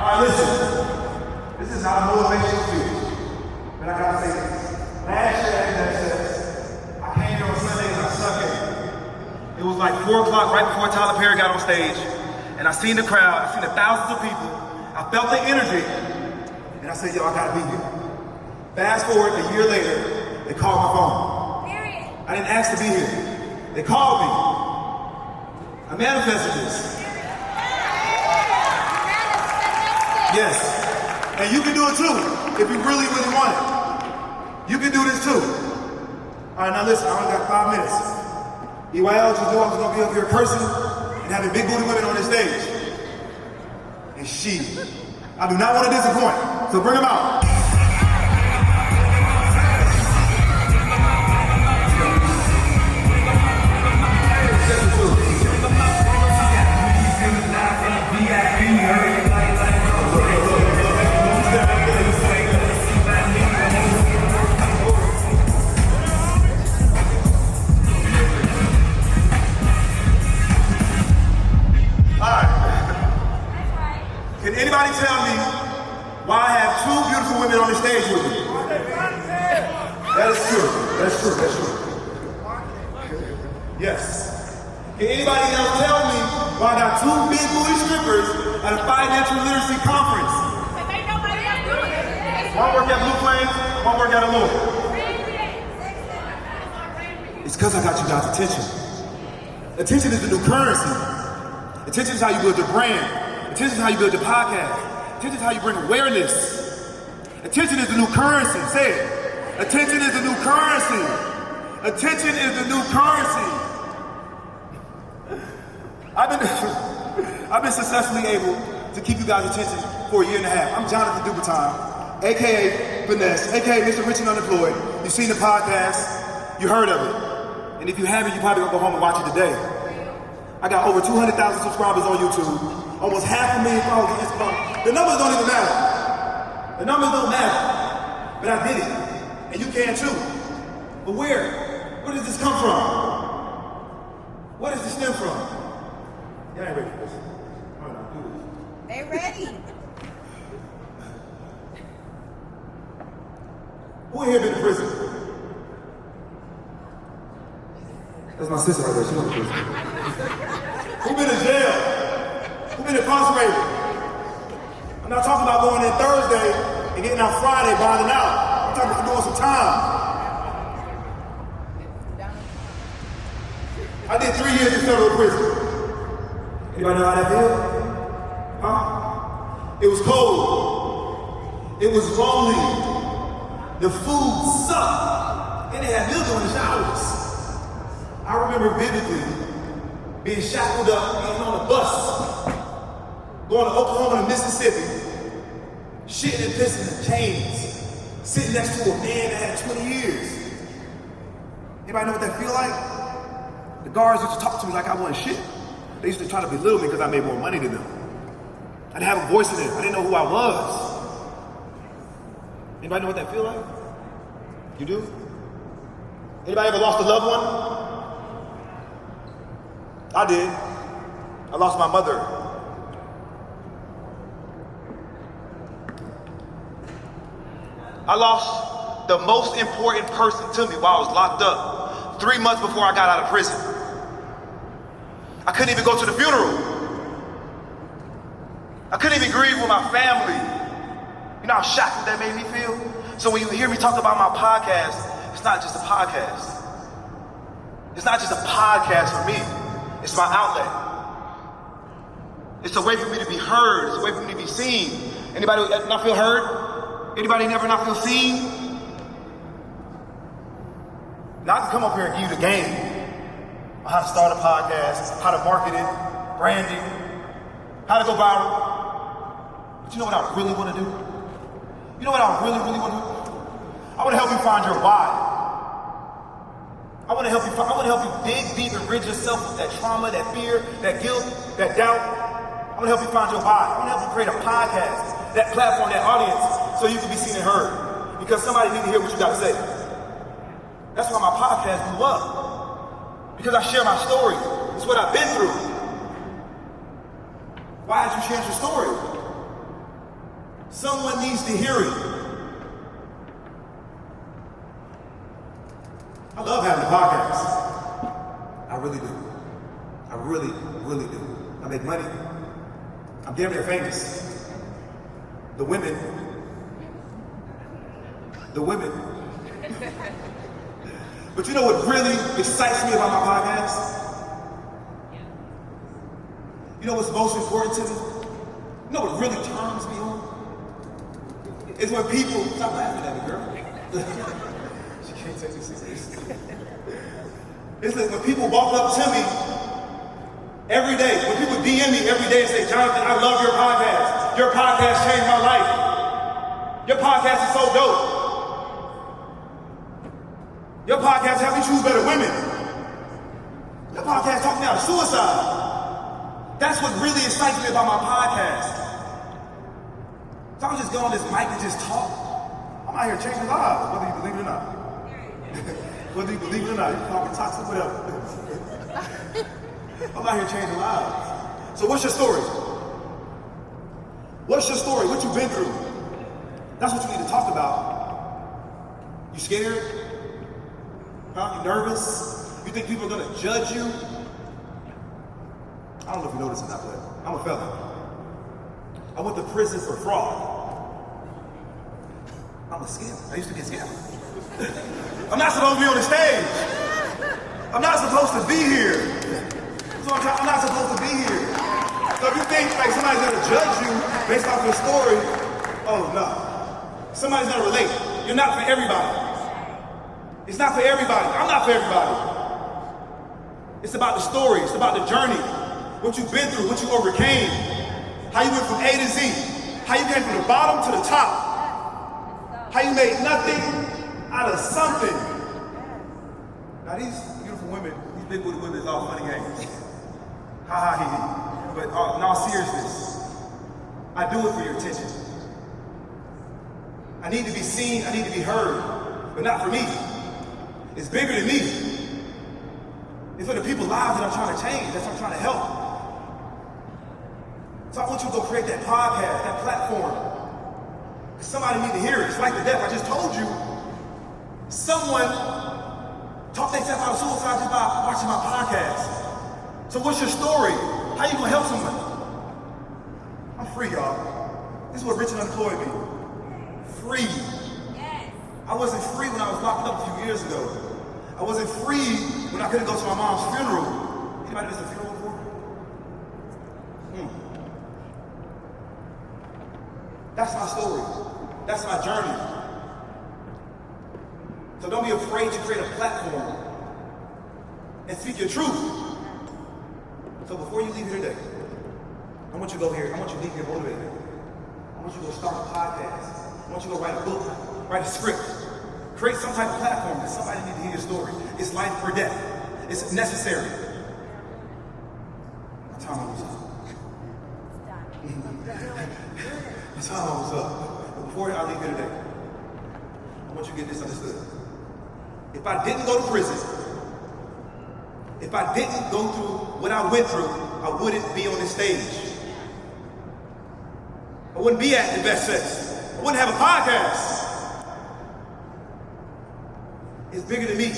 All right, listen. This is not a motivational speech, but I gotta say this. Last year at InvestFest, I came here on Sunday and I sucked it. It was like 4 o'clock right before Tyler Perry got on stage, and I seen the crowd, I seen the thousands of people, I felt the energy, and I said, yo, I gotta be here. Fast forward a year later, they called my phone. I didn't ask to be here. They called me. I manifested this. Yes. And you can do it too, if you really, really want it. You can do this too. All right, now listen, I only got 5 minutes. EYL just knew I was gonna be up here cursing and having big booty women on this stage. And I do not want to disappoint, so bring them out. Can anybody tell me why I have 2 beautiful women on the stage with me? That is true. That's true. That's true. Yes. Can anybody else tell me why I got 2 big booty strippers at a financial literacy conference? One work at Blue Flames, one work at Allure. It's because I got you guys' attention. Attention is the new currency. Attention is how you build your brand. Attention is how you build your podcast. Attention is how you bring awareness. Attention is the new currency. Say it. Attention is the new currency. Attention is the new currency. I've been successfully able to keep you guys' attention for a year and a half. I'm Jonathan Dupiton, aka Finesse, aka Mr. Rich and Unemployed. You've seen the podcast, you heard of it. And if you haven't, you probably gonna go home and watch it today. I got over 200,000 subscribers on YouTube. Almost 500,000 followers on Instagram. The numbers don't even matter. The numbers don't matter. But I did it. And you can too. But where? Where does this come from? Where does this stem from? Y'all ain't ready for this. All right, do this. They ready. Who in here been to prison? That's my sister right there. She went to prison. Who been to jail? Who been incarcerated? I'm not talking about going in Thursday and getting out Friday, bonding out. I'm talking about doing some time. I did 3 years in federal prison. Anybody know how that feels? Huh? It was cold. It was lonely. The food sucked. And they had mildew in the showers. I remember vividly being shackled up, being on a bus, going to Oklahoma to Mississippi, shitting and pissing in chains, sitting next to a man that had 20 years. Anybody know what that feel like? The guards used to talk to me like I wasn't shit. They used to try to belittle me because I made more money than them. I didn't have a voice in it. I didn't know who I was. Anybody know what that feel like? You do? Anybody ever lost a loved one? I did. I lost my mother. I lost the most important person to me while I was locked up 3 months before I got out of prison. I couldn't even go to the funeral. I couldn't even grieve with my family. You know how shackled that made me feel? So when you hear me talk about my podcast, it's not just a podcast. It's not just a podcast for me. It's my outlet. It's a way for me to be heard. It's a way for me to be seen. Anybody not feel heard? Anybody never not feel seen? Now I can come up here and give you the game on how to start a podcast, how to market it, branding, how to go viral. But you know what I really want to do? You know what I really, really want to do? I want to help you find your why. I want to help you dig deep and rid yourself of that trauma, that fear, that guilt, that doubt. I want to help you find your why. I want to help you create a podcast, that platform, that audience, so you can be seen and heard. Because somebody needs to hear what you got to say. That's why my podcast blew up. Because I share my story. It's what I've been through. Why did you share your story? Someone needs to hear it. I love having a podcast. I really do. I really, really do. I make money. I'm damn near famous. The women. But you know what really excites me about my podcast? You know what's most important to me? You know what really turns me on? It's when people, stop laughing at me, girl. She can't take me seriously. It's like when people walk up to me every day, when people DM me every day and say, Jonathan, I love your podcast. Your podcast changed my life. Your podcast is so dope. Your podcast helped me choose better women. Your podcast talked me out of suicide. That's what really excites me about my podcast. So I'm just going on this mic and just talk. I'm out here changing lives, whether you believe it or not. Whether you believe it or not, you can call me toxic, whatever. I'm out here changing lives. So what's your story? What's your story? What you've been through? That's what you need to talk about. You scared? Huh? You nervous? You think people are gonna judge you? I don't know if you know this or not, but I'm a felon. I went to prison for fraud. I'm a scammer. I used to be a scammer. I'm not supposed to be on the stage. I'm not supposed to be here. So I'm not supposed to be here. So if you think like somebody's gonna judge you based off your story, oh no. Somebody's gonna relate. You're not for everybody. It's not for everybody. I'm not for everybody. It's about the story. It's about the journey. What you've been through, what you overcame. How you went from A to Z. How you came from the bottom to the top. How you made nothing out of something. Now these beautiful women, these big booty women is all funny games. Ha ha he he. But in all seriousness, I do it for your attention. I need to be seen, I need to be heard, but not for me. It's bigger than me. It's for the people's lives that I'm trying to change, that's what I'm trying to help. So I want you to go create that podcast, that platform. Somebody need to hear it. It's like the death I just told you. Someone talked themselves out of suicide just by watching my podcast. So what's your story? How you gonna help someone? I'm free, y'all. This is what rich and unemployed mean. Free. Yes. I wasn't free when I was locked up a few years ago. I wasn't free when I couldn't go to my mom's funeral. Anybody been to a funeral before? That's my story. That's my journey. So don't be afraid to create a platform and speak your truth. So before you leave here today, I want you to go here. I want you to leave here motivated. I want you to go start a podcast. I want you to go write a book, write a script, create some type of platform that somebody needs to hear your story. It's life or death. It's necessary. My time almost up. My time almost up. But before I leave here today, I want you to get this understood. If I didn't go to prison, if I didn't go through what I went through, I wouldn't be on this stage. I wouldn't be at InvestFest. I wouldn't have a podcast. It's bigger than me.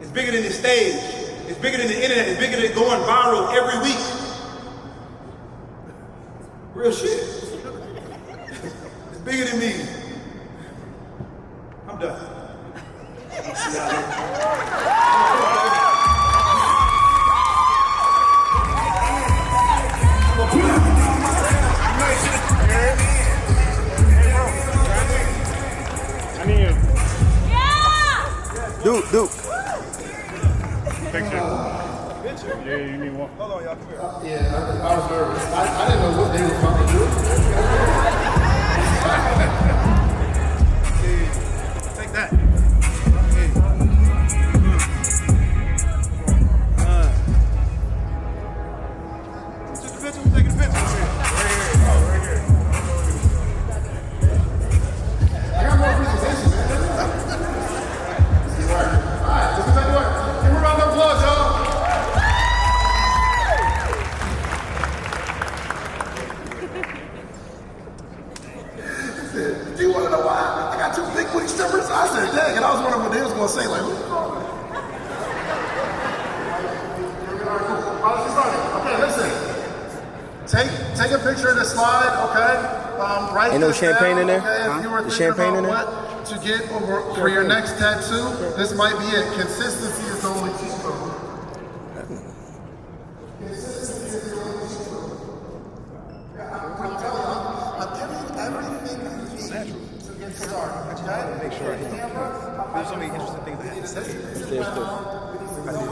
It's bigger than the stage. It's bigger than the internet. It's bigger than going viral every week. Real shit. It's bigger than me. I'm done. See y'all later. Duke. Picture. Yeah, you need one. Hold on, y'all. Come here. Yeah, I was nervous. I didn't know what they were about to do. Take that. Take the picture. Take the picture. Right here. I got more presentation, man. All right, let's get back to work. Give me a round of applause, y'all. tag, and I was wondering what they was going to say. Like, who's calling? Okay, listen. Take a picture of the slide, okay? Write Ain't no this champagne down, in there? okay? If you were The thinking champagne about in there? what to get for your next tattoo, this might be it. Consistency is the only key. Consistency is the only key. I'm telling you, I'm giving you everything you need to get started. I just wanted to make sure I hit the camera. There's so many interesting things I had to say. I did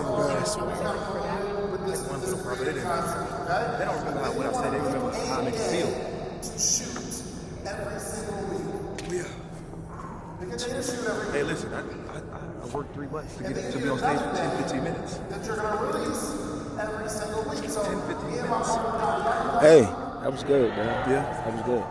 best one little part, but they don't remember what I said. They remember how I make it feel. Every single week. Yeah. Hey, listen, I worked 3 months to be on stage for 10, 15 minutes. That you're going to release every single week. So 10, 15 minutes. Hey, that was good, man. Yeah. That was good.